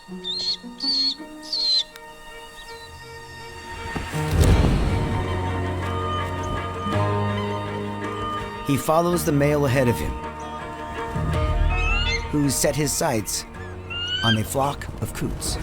He follows the male ahead of him, who set his sights on a flock of coots.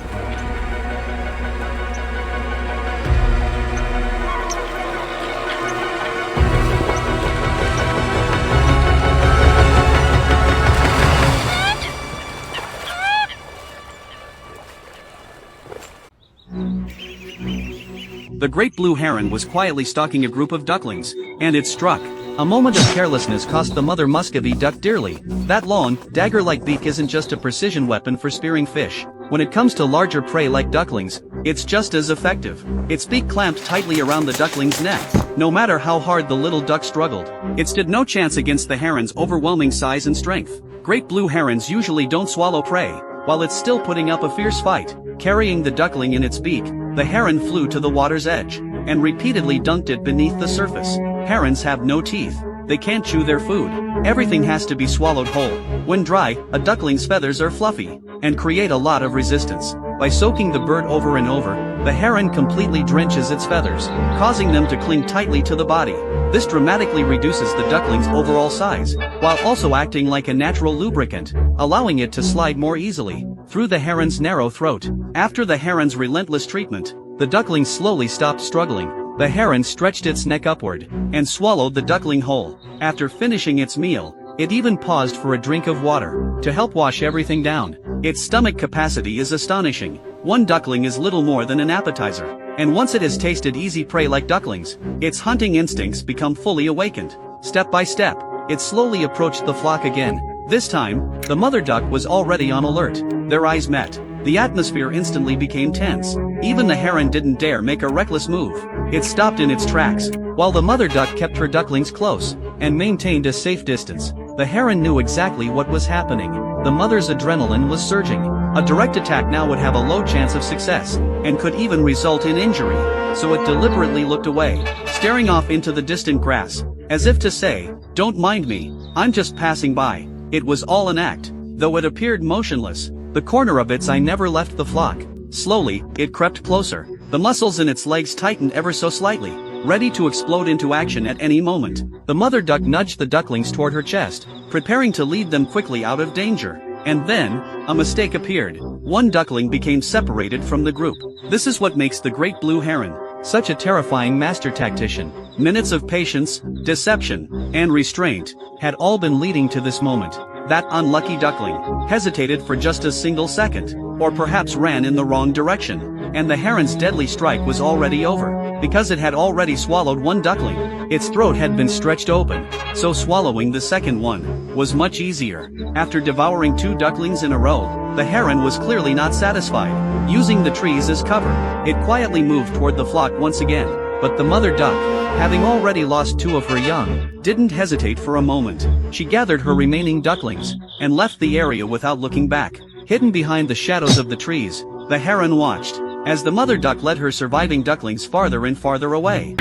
The great blue heron was quietly stalking a group of ducklings, and it struck. A moment of carelessness cost the mother muscovy duck dearly. That long, dagger-like beak isn't just a precision weapon for spearing fish. When it comes to larger prey like ducklings, it's just as effective. Its beak clamped tightly around the duckling's neck. No matter how hard the little duck struggled, it stood no chance against the heron's overwhelming size and strength. Great blue herons usually don't swallow prey, while it's still putting up a fierce fight. Carrying the duckling in its beak, the heron flew to the water's edge, and repeatedly dunked it beneath the surface. Herons have no teeth. They can't chew their food. Everything has to be swallowed whole. When dry, a duckling's feathers are fluffy, and create a lot of resistance. By soaking the bird over and over, the heron completely drenches its feathers, causing them to cling tightly to the body. This dramatically reduces the duckling's overall size, while also acting like a natural lubricant, allowing it to slide more easily through the heron's narrow throat. After the heron's relentless treatment, the duckling slowly stopped struggling. The heron stretched its neck upward, and swallowed the duckling whole. After finishing its meal, it even paused for a drink of water, to help wash everything down. Its stomach capacity is astonishing. One duckling is little more than an appetizer, and once it has tasted easy prey like ducklings, its hunting instincts become fully awakened. Step by step, it slowly approached the flock again. This time, the mother duck was already on alert. Their eyes met. The atmosphere instantly became tense. Even the heron didn't dare make a reckless move. It stopped in its tracks, while the mother duck kept her ducklings close, and maintained a safe distance. The heron knew exactly what was happening. The mother's adrenaline was surging. A direct attack now would have a low chance of success, and could even result in injury. So it deliberately looked away, staring off into the distant grass, as if to say, "Don't mind me, I'm just passing by." It was all an act. Though it appeared motionless, the corner of its eye never left the flock. Slowly, it crept closer. The muscles in its legs tightened ever so slightly, ready to explode into action at any moment. The mother duck nudged the ducklings toward her chest, preparing to lead them quickly out of danger. And then, a mistake appeared. One duckling became separated from the group. This is what makes the great blue heron such a terrifying master tactician. Minutes of patience, deception, and restraint had all been leading to this moment. That unlucky duckling hesitated for just a single second, or perhaps ran in the wrong direction, and the heron's deadly strike was already over. Because it had already swallowed one duckling, its throat had been stretched open, so swallowing the second one was much easier. After devouring 2 ducklings in a row, the heron was clearly not satisfied. Using the trees as cover, it quietly moved toward the flock once again. But the mother duck, having already lost 2 of her young, didn't hesitate for a moment. She gathered her remaining ducklings, and left the area without looking back. Hidden behind the shadows of the trees, the heron watched, as the mother duck led her surviving ducklings farther and farther away.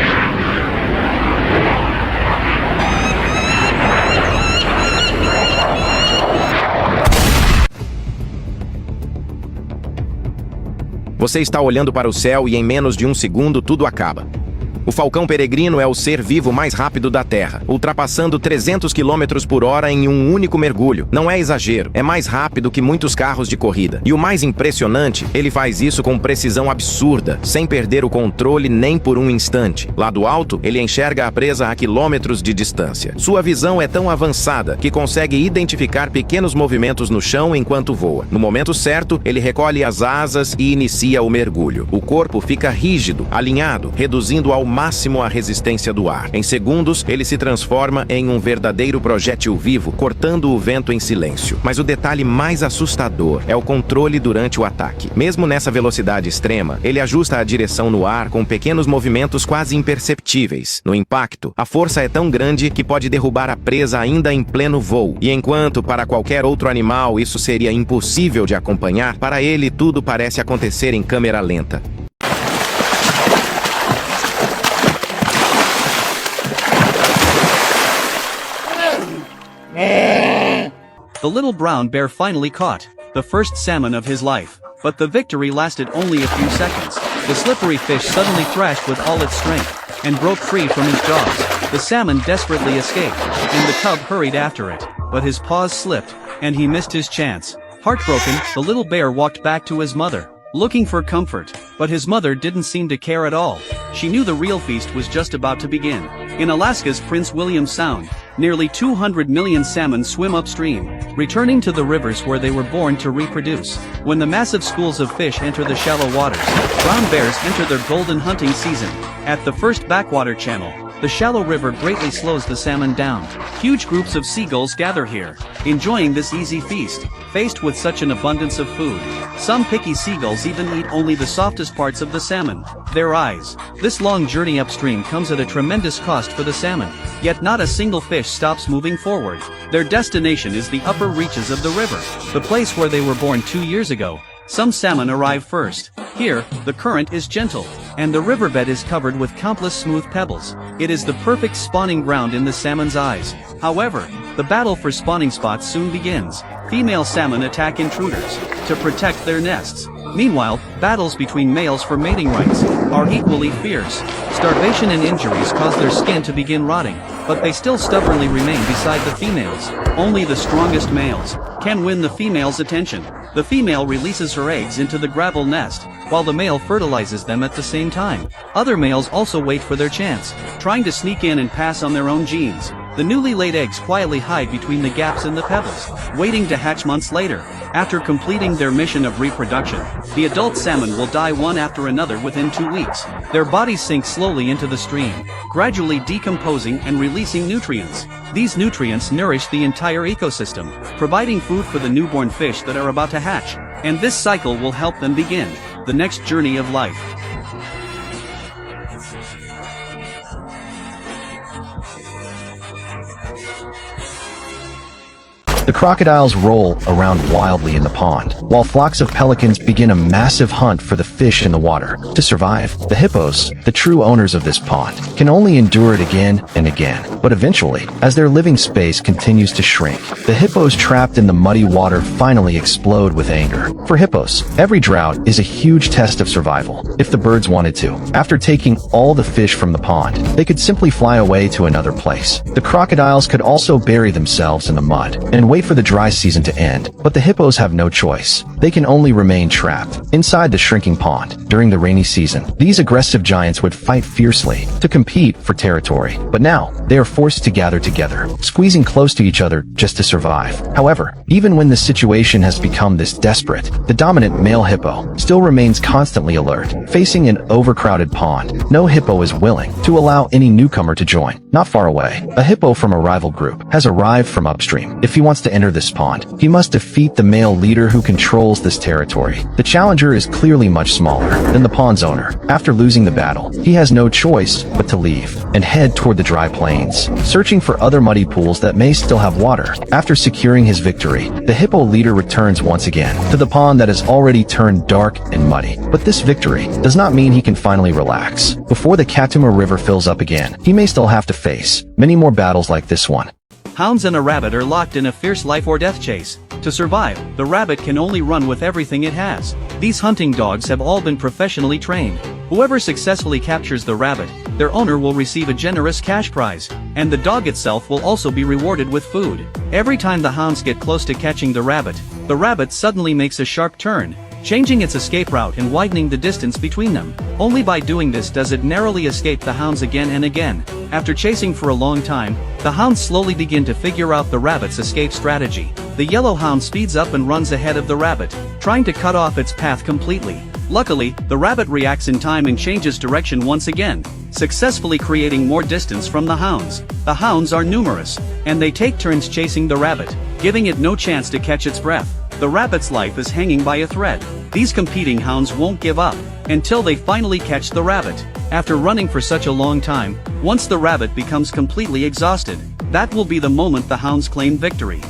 Você está olhando para o céu e em menos de um segundo tudo acaba. O falcão peregrino é o ser vivo mais rápido da Terra, ultrapassando 300 km por hora em um único mergulho. Não é exagero, é mais rápido que muitos carros de corrida. E o mais impressionante, ele faz isso com precisão absurda, sem perder o controle nem por um instante. Lá do alto, ele enxerga a presa a quilômetros de distância. Sua visão é tão avançada que consegue identificar pequenos movimentos no chão enquanto voa. No momento certo, ele recolhe as asas e inicia o mergulho. O corpo fica rígido, alinhado, reduzindo ao máximo a resistência do ar. Em segundos, ele se transforma em um verdadeiro projétil vivo, cortando o vento em silêncio. Mas o detalhe mais assustador é o controle durante o ataque. Mesmo nessa velocidade extrema, ele ajusta a direção no ar com pequenos movimentos quase imperceptíveis. No impacto, a força é tão grande que pode derrubar a presa ainda em pleno voo. E enquanto para qualquer outro animal isso seria impossível de acompanhar, para ele tudo parece acontecer em câmera lenta. The little brown bear finally caught the first salmon of his life. But the victory lasted only a few seconds. The slippery fish suddenly thrashed with all its strength, and broke free from his jaws. The salmon desperately escaped, and the cub hurried after it, but his paws slipped, and he missed his chance. Heartbroken, the little bear walked back to his mother, looking for comfort, but his mother didn't seem to care at all. She knew the real feast was just about to begin. In Alaska's Prince William Sound, nearly 200 million salmon swim upstream, returning to the rivers where they were born to reproduce. When the massive schools of fish enter the shallow waters, brown bears enter their golden hunting season. At the first backwater channel, the shallow river greatly slows the salmon down. Huge groups of seagulls gather here, enjoying this easy feast, faced with such an abundance of food. Some picky seagulls even eat only the softest parts of the salmon, their eyes. This long journey upstream comes at a tremendous cost for the salmon, yet not a single fish stops moving forward. Their destination is the upper reaches of the river, the place where they were born 2 years ago. Some salmon arrive first. Here, the current is gentle, and the riverbed is covered with countless smooth pebbles. It is the perfect spawning ground in the salmon's eyes. However, the battle for spawning spots soon begins. Female salmon attack intruders to protect their nests. Meanwhile, battles between males for mating rights are equally fierce. Starvation and injuries cause their skin to begin rotting, but they still stubbornly remain beside the females. Only the strongest males can win the female's attention. The female releases her eggs into the gravel nest, while the male fertilizes them at the same time. Other males also wait for their chance, trying to sneak in and pass on their own genes. The newly laid eggs quietly hide between the gaps in the pebbles, waiting to hatch months later. After completing their mission of reproduction, the adult salmon will die one after another within 2 weeks. Their bodies sink slowly into the stream, gradually decomposing and releasing nutrients. These nutrients nourish the entire ecosystem, providing food for the newborn fish that are about to hatch. And this cycle will help them begin the next journey of life. The crocodiles roll around wildly in the pond, while flocks of pelicans begin a massive hunt for the fish in the water. To survive, the hippos, the true owners of this pond, can only endure it again and again. But eventually, as their living space continues to shrink, the hippos trapped in the muddy water finally explode with anger. For hippos, every drought is a huge test of survival. If the birds wanted to, after taking all the fish from the pond, they could simply fly away to another place. The crocodiles could also bury themselves in the mud and wait for the dry season to end, but the hippos have no choice. They can only remain trapped inside the shrinking pond during the rainy season. These aggressive giants would fight fiercely to compete for territory, but now they are forced to gather together, squeezing close to each other just to survive. However, even when the situation has become this desperate, the dominant male hippo still remains constantly alert. Facing an overcrowded pond, no hippo is willing to allow any newcomer to join. Not far away, a hippo from a rival group has arrived from upstream. If he wants to enter this pond, he must defeat the male leader who controls this territory. The challenger is clearly much smaller than the pond's owner. After losing the battle, he has no choice but to leave and head toward the dry plains, searching for other muddy pools that may still have water. After securing his victory, the hippo leader returns once again to the pond that has already turned dark and muddy. But this victory does not mean he can finally relax. Before the Katuma River fills up again, he may still have to face many more battles like this one. Hounds and a rabbit are locked in a fierce life or death chase. To survive, the rabbit can only run with everything it has. These hunting dogs have all been professionally trained. Whoever successfully captures the rabbit, their owner will receive a generous cash prize, and the dog itself will also be rewarded with food. Every time the hounds get close to catching the rabbit suddenly makes a sharp turn, changing its escape route and widening the distance between them. Only by doing this does it narrowly escape the hounds again and again. After chasing for a long time, the hounds slowly begin to figure out the rabbit's escape strategy. The yellow hound speeds up and runs ahead of the rabbit, trying to cut off its path completely. Luckily, the rabbit reacts in time and changes direction once again, successfully creating more distance from the hounds. The hounds are numerous, and they take turns chasing the rabbit, giving it no chance to catch its breath. The rabbit's life is hanging by a thread. These competing hounds won't give up until they finally catch the rabbit. After running for such a long time, once the rabbit becomes completely exhausted, that will be the moment the hounds claim victory.